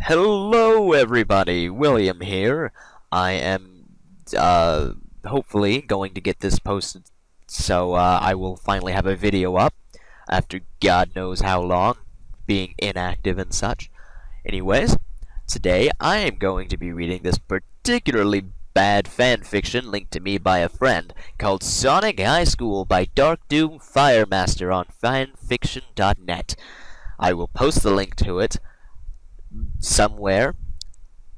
Hello everybody, William here. I am hopefully going to get this posted so I will finally have a video up after God knows how long, being inactive and such. Anyways, today I am going to be reading this particularly bad fanfiction linked to me by a friend called Sonic High School by Dark Doom Firemaster on FanFiction.net. I will post the link to it somewhere,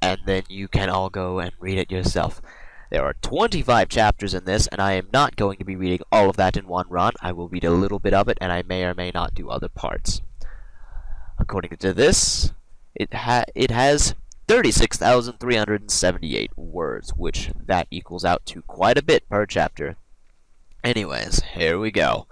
and then you can all go and read it yourself. There are 25 chapters in this, and I am not going to be reading all of that in one run. I will read a little bit of it, and I may or may not do other parts. According to this, it has 36,378 words, which that equals out to quite a bit per chapter. Anyways, here we go.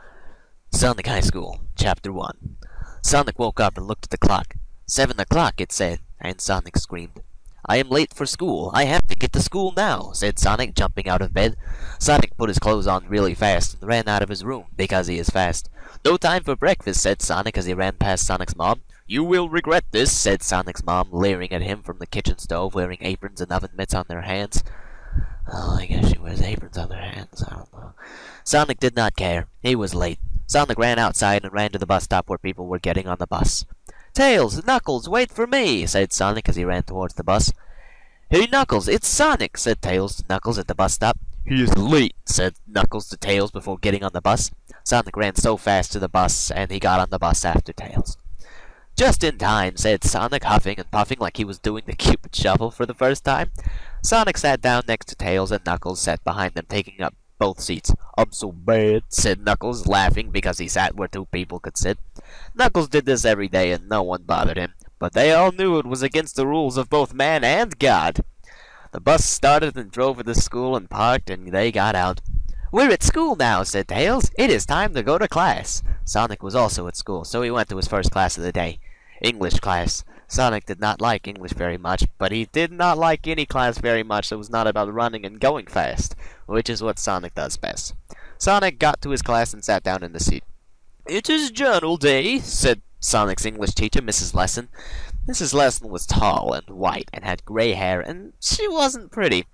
Sonic High School, Chapter 1. Sonic woke up and looked at the clock. 7 o'clock, it said, and Sonic screamed. I am late for school. I have to get to school now, said Sonic, jumping out of bed. Sonic put his clothes on really fast and ran out of his room, because he is fast. No time for breakfast, said Sonic as he ran past Sonic's mom. You will regret this, said Sonic's mom, leering at him from the kitchen stove, wearing aprons and oven mitts on their hands. Oh, I guess she wears aprons on their hands, I don't know. Sonic did not care. He was late. Sonic ran outside and ran to the bus stop where people were getting on the bus. Tails, Knuckles, wait for me, said Sonic as he ran towards the bus. Hey, Knuckles, it's Sonic, said Tails to Knuckles at the bus stop. He is late, said Knuckles to Tails before getting on the bus. Sonic ran so fast to the bus, and he got on the bus after Tails. Just in time, said Sonic, huffing and puffing like he was doing the Cupid Shuffle for the first time. Sonic sat down next to Tails, and Knuckles sat behind them, taking up both seats. I'm so bad, said Knuckles, laughing because he sat where two people could sit. Knuckles did this every day and no one bothered him, but they all knew it was against the rules of both man and God. The bus started and drove to the school and parked, and they got out. We're at school now, said Tails. It is time to go to class. Sonic was also at school, so he went to his first class of the day. English class. Sonic did not like English very much, but he did not like any class very much that was not about running and going fast, which is what Sonic does best. Sonic got to his class and sat down in the seat. It is journal day, said Sonic's English teacher, Mrs. Lesson. Mrs. Lesson was tall and white and had gray hair, and she wasn't pretty.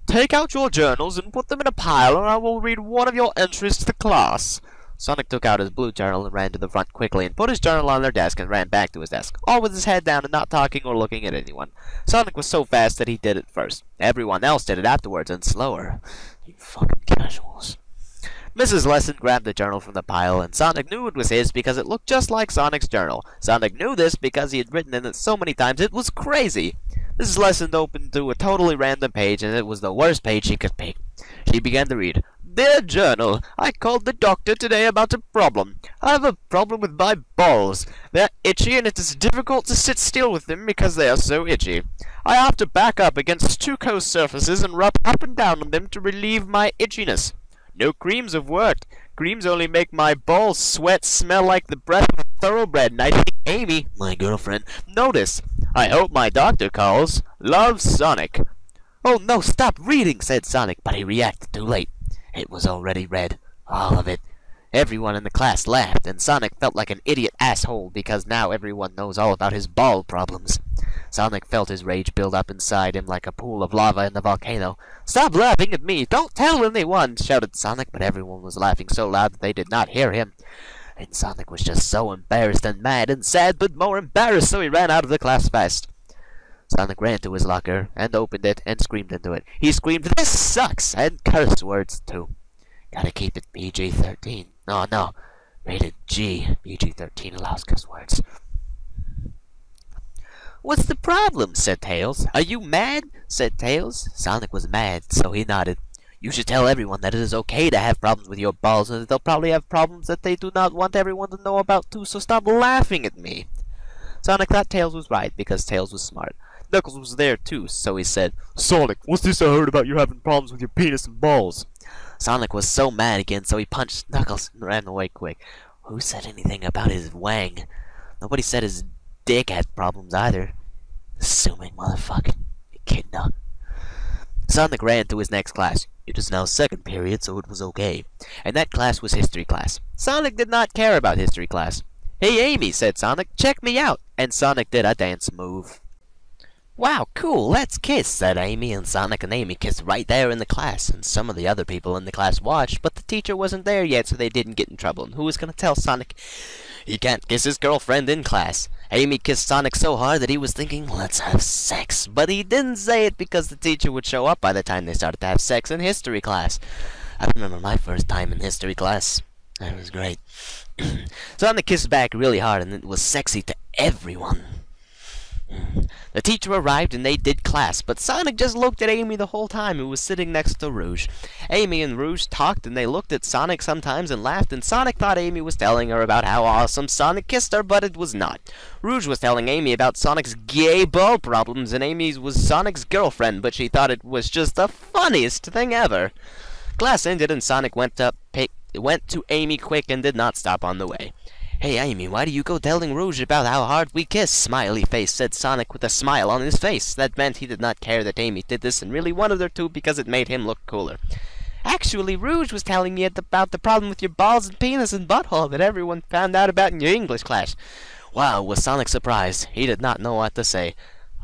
Take out your journals and put them in a pile, or I will read one of your entries to the class. Sonic took out his blue journal and ran to the front quickly and put his journal on their desk and ran back to his desk, all with his head down and not talking or looking at anyone. Sonic was so fast that he did it first. Everyone else did it afterwards and slower. You fucking casuals. Mrs. Lesson grabbed the journal from the pile, and Sonic knew it was his because it looked just like Sonic's journal. Sonic knew this because he had written in it so many times it was crazy. Mrs. Lesson opened to a totally random page, and it was the worst page she could pick. She began to read. Dear Journal, I called the doctor today about a problem. I have a problem with my balls. They're itchy and it is difficult to sit still with them because they are so itchy. I have to back up against stucco surfaces and rub up and down on them to relieve my itchiness. No creams have worked. Creams only make my balls sweat smell like the breath of a thoroughbred, and I think Amy, my girlfriend, noticed. I hope my doctor calls. Love, Sonic. Oh no, stop reading, said Sonic, but he reacted too late. It was already read. All of it. Everyone in the class laughed, and Sonic felt like an idiot asshole because now everyone knows all about his ball problems. Sonic felt his rage build up inside him like a pool of lava in the volcano. Stop laughing at me! Don't tell anyone! Shouted Sonic, but everyone was laughing so loud that they did not hear him. And Sonic was just so embarrassed and mad and sad, but more embarrassed, so he ran out of the class fast. Sonic ran to his locker and opened it and screamed into it. He screamed, "This sucks!" and cursed words too. Gotta keep it PG-13. No. Rated G. PG-13 allows cuss words. What's the problem? Said Tails. Are you mad? Said Tails. Sonic was mad, so he nodded. You should tell everyone that it is okay to have problems with your balls, and that they'll probably have problems that they do not want everyone to know about too, so stop laughing at me. Sonic thought Tails was right, because Tails was smart. Knuckles was there too, so he said, Sonic, what's this I heard about you having problems with your penis and balls? Sonic was so mad again, so he punched Knuckles and ran away quick. Who said anything about his wang? Nobody said his dick had problems either. Assuming motherfucker. Kid dog. Sonic ran to his next class. It is now second period, so it was okay. And that class was history class. Sonic did not care about history class. Hey Amy, said Sonic, check me out. And Sonic did a dance move. "Wow, cool, let's kiss," said Amy, and Sonic and Amy kissed right there in the class, and some of the other people in the class watched, but the teacher wasn't there yet, so they didn't get in trouble. And who was going to tell Sonic he can't kiss his girlfriend in class? Amy kissed Sonic so hard that he was thinking, let's have sex, but he didn't say it because the teacher would show up by the time they started to have sex in history class. I remember my first time in history class. It was great. Sonic kissed back really hard, and it was sexy to everyone. The teacher arrived and they did class, but Sonic just looked at Amy the whole time, who was sitting next to Rouge. Amy and Rouge talked, and they looked at Sonic sometimes and laughed, and Sonic thought Amy was telling her about how awesome Sonic kissed her, but it was not. Rouge was telling Amy about Sonic's gay ball problems, and Amy was Sonic's girlfriend, but she thought it was just the funniest thing ever. Class ended and Sonic went to Amy quick and did not stop on the way. "Hey, Amy, why do you go telling Rouge about how hard we kiss?" Smiley face, said Sonic with a smile on his face. That meant he did not care that Amy did this and really wanted her to because it made him look cooler. "Actually, Rouge was telling me about the problem with your balls and penis and butthole that everyone found out about in your English class." Wow, was Sonic surprised. He did not know what to say.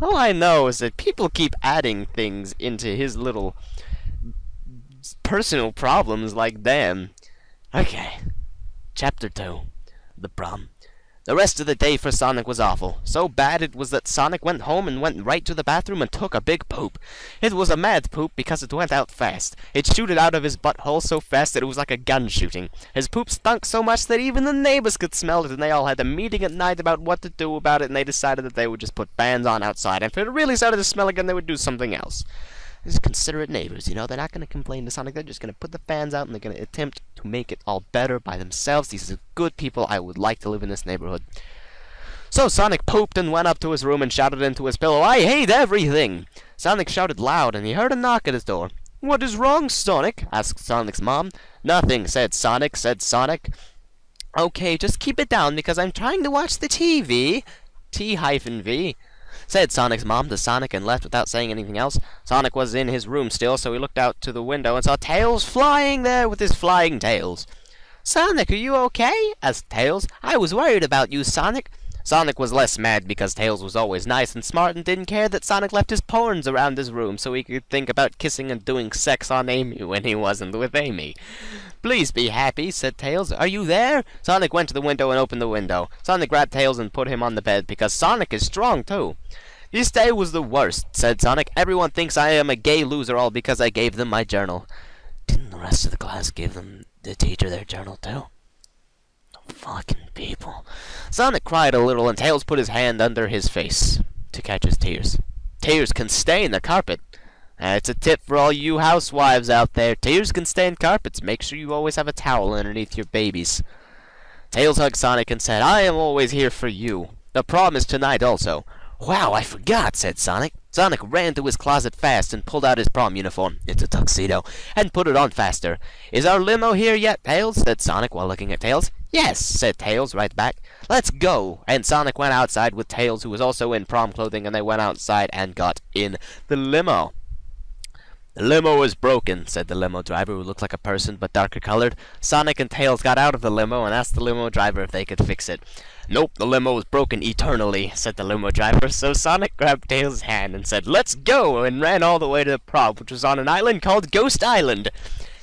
All I know is that people keep adding things into his little personal problems like them. Okay, Chapter 2. The prom. The rest of the day for Sonic was awful. So bad it was that Sonic went home and went right to the bathroom and took a big poop. It was a mad poop because it went out fast. It shooted out of his butthole so fast that it was like a gun shooting. His poop stunk so much that even the neighbors could smell it, and they all had a meeting at night about what to do about it, and they decided that they would just put fans on outside, and if it really started to smell again, they would do something else. These considerate neighbors, you know, they're not going to complain to Sonic, they're just going to put the fans out and they're going to attempt to make it all better by themselves. These are good people. I would like to live in this neighborhood. So Sonic pooped and went up to his room and shouted into his pillow, "I hate everything!" Sonic shouted loud and he heard a knock at his door. "What is wrong, Sonic?" asked Sonic's mom. "Nothing," said Sonic. "Okay, just keep it down because I'm trying to watch the TV. T-V. Said Sonic's mom to Sonic and left without saying anything else. Sonic was in his room still, so he looked out to the window and saw Tails flying there with his flying tails. "Sonic, are you okay?" asked Tails. "I was worried about you, Sonic." Sonic was less mad because Tails was always nice and smart and didn't care that Sonic left his porns around his room so he could think about kissing and doing sex on Amy when he wasn't with Amy. "Please be happy," said Tails. "Are you there?" Sonic went to the window and opened the window. Sonic grabbed Tails and put him on the bed because Sonic is strong too. "This day was the worst," said Sonic. "Everyone thinks I am a gay loser all because I gave them my journal." Didn't the rest of the class give the teacher their journal too? Fucking people. Sonic cried a little and Tails put his hand under his face to catch his tears. Tears can stain the carpet. It's a tip for all you housewives out there. Tears can stain carpets. Make sure you always have a towel underneath your babies. Tails hugged Sonic and said, "I am always here for you. The prom is tonight also." "Wow, I forgot," said Sonic. Sonic ran to his closet fast and pulled out his prom uniform. It's a tuxedo. And put it on faster. "Is our limo here yet, Tails?" said Sonic while looking at Tails. "Yes," said Tails right back. "Let's go." And Sonic went outside with Tails, who was also in prom clothing, and they went outside and got in the limo. "The limo is broken," said the limo driver, who looked like a person but darker colored. Sonic and Tails got out of the limo and asked the limo driver if they could fix it. "Nope, the limo is broken eternally," said the limo driver. So Sonic grabbed Tails' hand and said, "Let's go," and ran all the way to the prom, which was on an island called Ghost Island.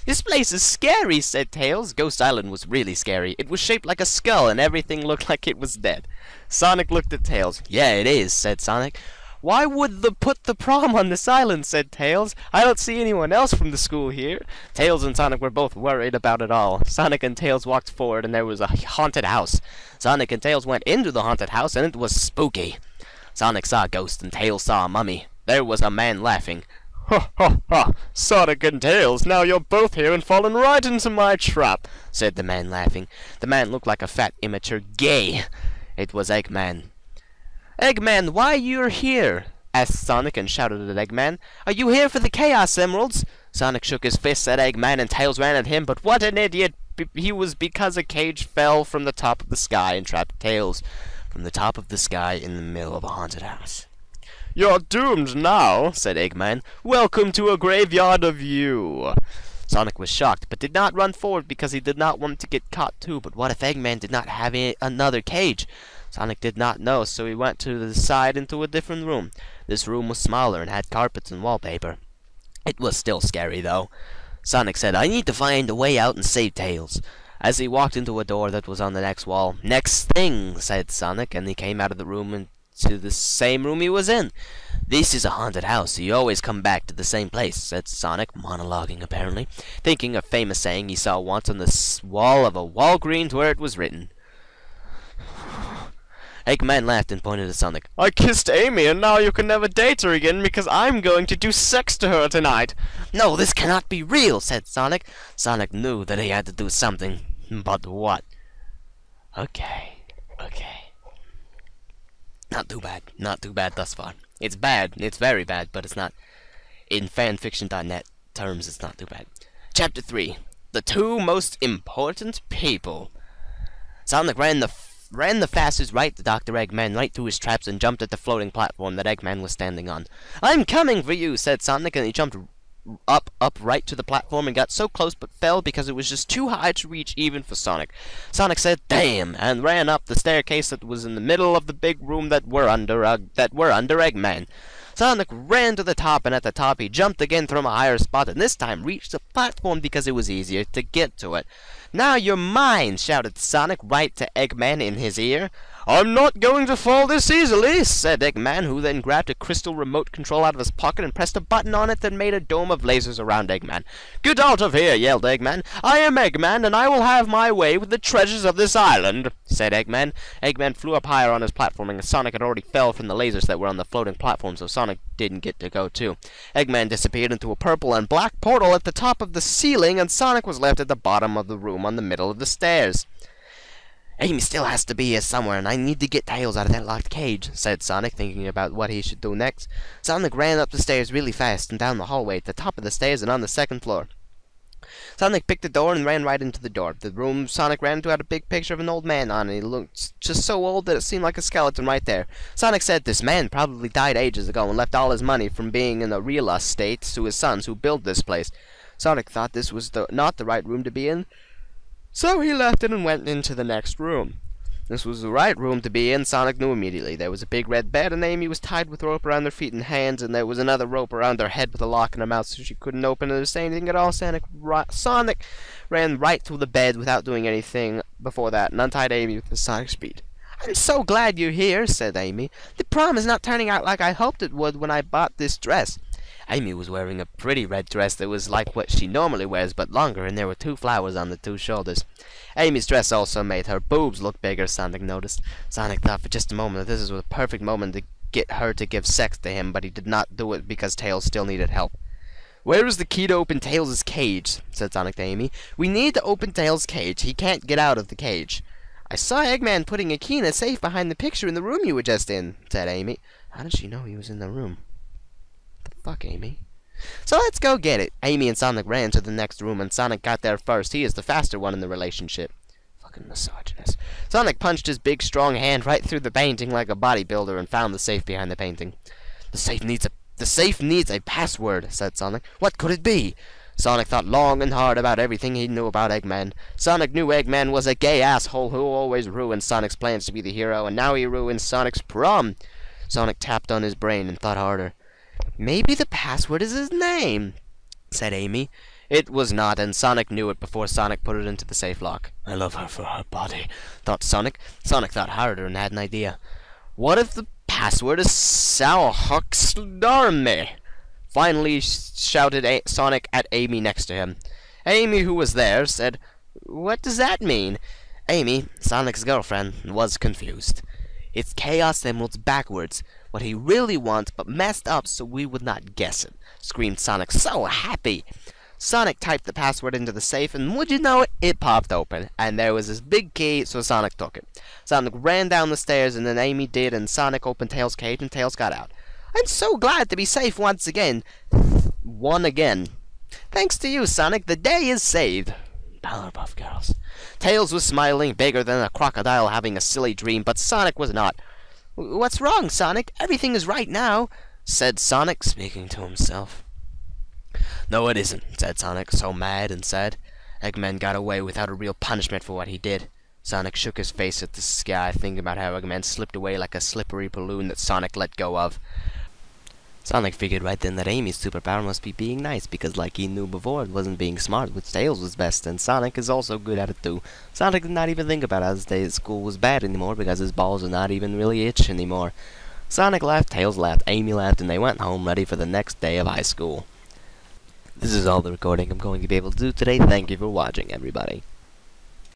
"This place is scary," said Tails. Ghost Island was really scary. It was shaped like a skull, and everything looked like it was dead. Sonic looked at Tails. "Yeah, it is," said Sonic. "Why would they put the prom on this island?" said Tails. "I don't see anyone else from the school here." Tails and Sonic were both worried about it all. Sonic and Tails walked forward, and there was a haunted house. Sonic and Tails went into the haunted house, and it was spooky. Sonic saw a ghost, and Tails saw a mummy. There was a man laughing. "Ha ha ha! Sonic and Tails, now you're both here and fallen right into my trap," said the man laughing. The man looked like a fat, immature gay. It was Eggman. "Eggman, why you're here?" asked Sonic and shouted at Eggman. "Are you here for the Chaos Emeralds?" Sonic shook his fists at Eggman and Tails ran at him, but what an idiot he was because a cage fell from the top of the sky and trapped Tails from the top of the sky in the middle of a haunted house. "You're doomed now," said Eggman. "Welcome to a graveyard of you." Sonic was shocked, but did not run forward because he did not want to get caught too. But what if Eggman did not have another cage? Sonic did not know, so he went to the side into a different room. This room was smaller and had carpets and wallpaper. It was still scary, though. Sonic said, "I need to find a way out and save Tails." As he walked into a door that was on the next wall, "Next thing," said Sonic, and he came out of the room into the same room he was in. "This is a haunted house, so you always come back to the same place," said Sonic, monologuing apparently, thinking of a famous saying he saw once on the wall of a Walgreens where it was written. Eggman laughed and pointed at Sonic. "I kissed Amy, and now you can never date her again because I'm going to do sex to her tonight." "No, this cannot be real," said Sonic. Sonic knew that he had to do something. But what? Okay. Not too bad. Not too bad thus far. It's bad. It's very bad, but it's not. In fanfiction.net terms, it's not too bad. Chapter 3. The two most important people. Sonic ran the fastest right to Dr. Eggman, right through his traps, and jumped at the floating platform that Eggman was standing on. "I'm coming for you," said Sonic, and he jumped up right to the platform and got so close but fell because it was just too high to reach even for Sonic. Sonic said, "Damn," and ran up the staircase that was in the middle of the big room that were under Eggman. Sonic ran to the top, and at the top he jumped again from a higher spot, and this time reached the platform because it was easier to get to it. "Now you're mine," shouted Sonic right to Eggman in his ear. "I'm not going to fall this easily," said Eggman, who then grabbed a crystal remote control out of his pocket and pressed a button on it that made a dome of lasers around Eggman. "Get out of here," yelled Eggman. "I am Eggman, and I will have my way with the treasures of this island," said Eggman. Eggman flew up higher on his platform, and Sonic had already fell from the lasers that were on the floating platform, so Sonic didn't get to go too. Eggman disappeared into a purple and black portal at the top of the ceiling, and Sonic was left at the bottom of the room on the middle of the stairs. "Amy still has to be here somewhere, and I need to get Tails out of that locked cage," said Sonic, thinking about what he should do next. Sonic ran up the stairs really fast and down the hallway at the top of the stairs and on the second floor. Sonic picked the door and ran right into the door. The room Sonic ran into had a big picture of an old man on it. He looked just so old that it seemed like a skeleton right there. Sonic said this man probably died ages ago and left all his money from being in a real estate to his sons who built this place. Sonic thought this was not the right room to be in, so he left it and went into the next room. This was the right room to be in, Sonic knew immediately. There was a big red bed, and Amy was tied with rope around her feet and hands, and there was another rope around her head with a lock in her mouth so she couldn't open it or say anything at all. Sonic ran right through the bed without doing anything before that, and untied Amy with his sonic speed. "I'm so glad you're here," said Amy. "The prom is not turning out like I hoped it would when I bought this dress." Amy was wearing a pretty red dress that was like what she normally wears, but longer, and there were 2 flowers on the 2 shoulders. Amy's dress also made her boobs look bigger, Sonic noticed. Sonic thought for just a moment that this was a perfect moment to get her to give sex to him, but he did not do it because Tails still needed help. "Where is the key to open Tails' cage?" said Sonic to Amy. "We need to open Tails' cage. He can't get out of the cage." "I saw Eggman putting a key in a safe behind the picture in the room you were just in," said Amy. How did she know he was in the room? The fuck, Amy? "So let's go get it." Amy and Sonic ran to the next room, and Sonic got there first. He is the faster one in the relationship. Fucking misogynist. Sonic punched his big, strong hand right through the painting like a bodybuilder and found the safe behind the painting. The safe needs a password," said Sonic. "What could it be?" Sonic thought long and hard about everything he knew about Eggman. Sonic knew Eggman was a gay asshole who always ruined Sonic's plans to be the hero, and now he ruined Sonic's prom. Sonic tapped on his brain and thought harder. "Maybe the password is his name," said Amy. It was not, and Sonic knew it before Sonic put it into the safe lock. "I love her for her body," thought Sonic. Sonic thought harder and had an idea. "What if the password is Sauhuxlarme?" Finally shouted Sonic at Amy next to him. Amy, who was there, said, "What does that mean?" Amy, Sonic's girlfriend, was confused. "It's Chaos Emeralds backwards. What he really wants, but messed up so we would not guess it," screamed Sonic, so happy. Sonic typed the password into the safe, and would you know it, it popped open, and there was this big key, so Sonic took it. Sonic ran down the stairs, and then Amy did, and Sonic opened Tails' cage, and Tails got out. "I'm so glad to be safe once again." One again. "Thanks to you, Sonic, the day is saved." Powerpuff Girls. Tails was smiling, bigger than a crocodile having a silly dream, but Sonic was not. "What's wrong, Sonic? Everything is right now," said Sonic, speaking to himself. "No, it isn't," said Sonic, so mad and sad. Eggman got away without a real punishment for what he did. Sonic shook his face at the sky, thinking about how Eggman slipped away like a slippery balloon that Sonic let go of. Sonic figured right then that Amy's superpower must be being nice, because like he knew before, it wasn't being smart, which Tails was best, and Sonic is also good at it too. Sonic did not even think about how his day at school was bad anymore, because his balls are not even really itch anymore. Sonic laughed, Tails laughed, Amy laughed, and they went home ready for the next day of high school. This is all the recording I'm going to be able to do today. Thank you for watching, everybody.